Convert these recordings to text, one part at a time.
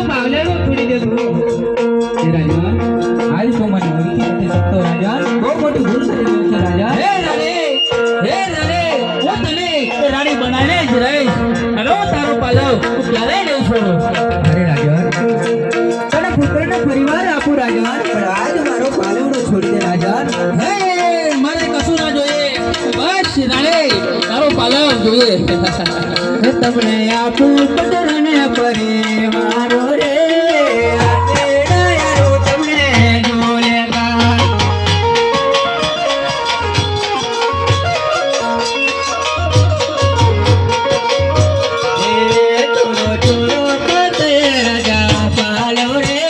પાવલેલો છોડી દે તું એ રાજા આજ તો મને ઓળખી નથી શકતો રાજા બહુ મોટી ભૂલ કરી દઉં છે રાજા હે રાણી હું તને રાણી બનાવીને જ રહીશ અને હું તારો પાલવ તું ક્યારેય નહીં છોડું અરે રાજા તને પુત્રને પરિવાર આપું રાજા પણ આજ મારો પાલવડો છોડી દે રાજા હે મારે કશું ના જોઈએ બસ રાણી તારો પાલવ જોઈએ તમને આપું પુત્રને પરિવારો રે આટેડાયારો તમને જોલેગા એ ચોરો ચોરો કરતે રાજા પાલવ રે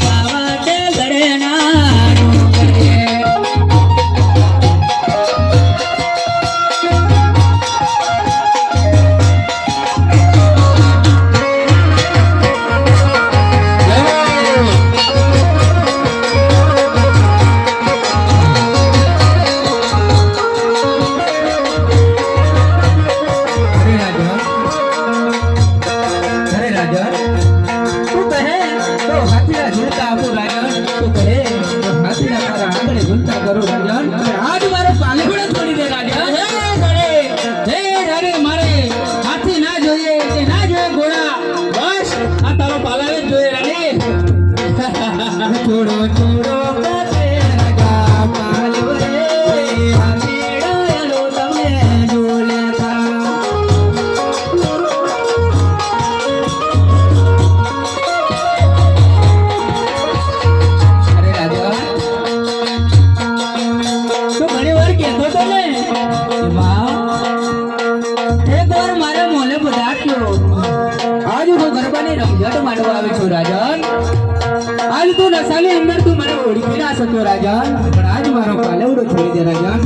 પાવા તે ગળેનારો કરે छोड़ो छोड़ो करते राजा पालव रे आटेडायारो તમને જોલેગા અરે રાજા તો ઘણી વાર કહેતો તો ને એક વાર મારે મોલે પધાર્યો આજ હું ગરબાની રમઝટ માંડવા આવ્યો છું રાજા આજ તું નશાની અંદર તું મને ઓળખી ના શક્યો રાજા પણ આજ મારો પાલવડો છોડી દે રાજા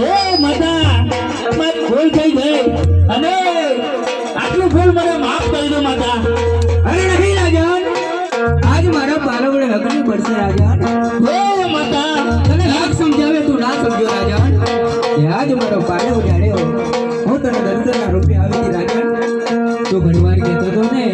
હે માતા મારી ભૂલ થઈ ગઈ અને આટલું ભૂલ મને માફ કરી દો માતા અરે નહીં રાજા આજ મારા પાલવડે લગ્ન પડશે રાજા હે માતા તને લાખ સમજાવે તું ના સમજો રાજા આજ મારો પાલવડે આવ્યો હું તને દર્શનના રૂપે આવી હતી રાજા તો ઘણીવાર કહેતો હતો ને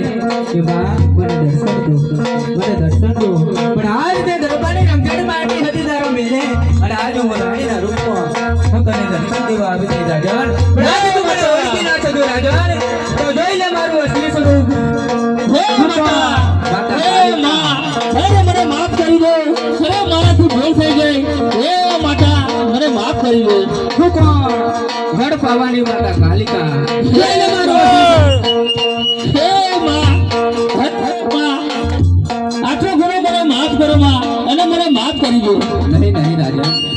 કે બા મને દર્શન દો પણ આજ તે દરબારની રમઝટ માંડી હતી તારો મેલે અને આજ હું રાણીના રૂપમાં હું તને દર્શન દેવા આવી હતી રાજા પણ આજ તું મને ઓળખી ના શક્યો રાજા તો જોઈ લે મારું અસલી સ્વરૂપ હે માતા હે માં અરે મને માફ કરી દો અરે મારાથી ભૂલ થઈ ગઈ હે માતા મને માફ કરી દો હું કોણ ઘડ પાવાની માતા કાલિકા જોઈ લે મારું હે માં આટલો ગુનો મને માફ કરો માં અને મને માફ કરી દો નહીં રાજા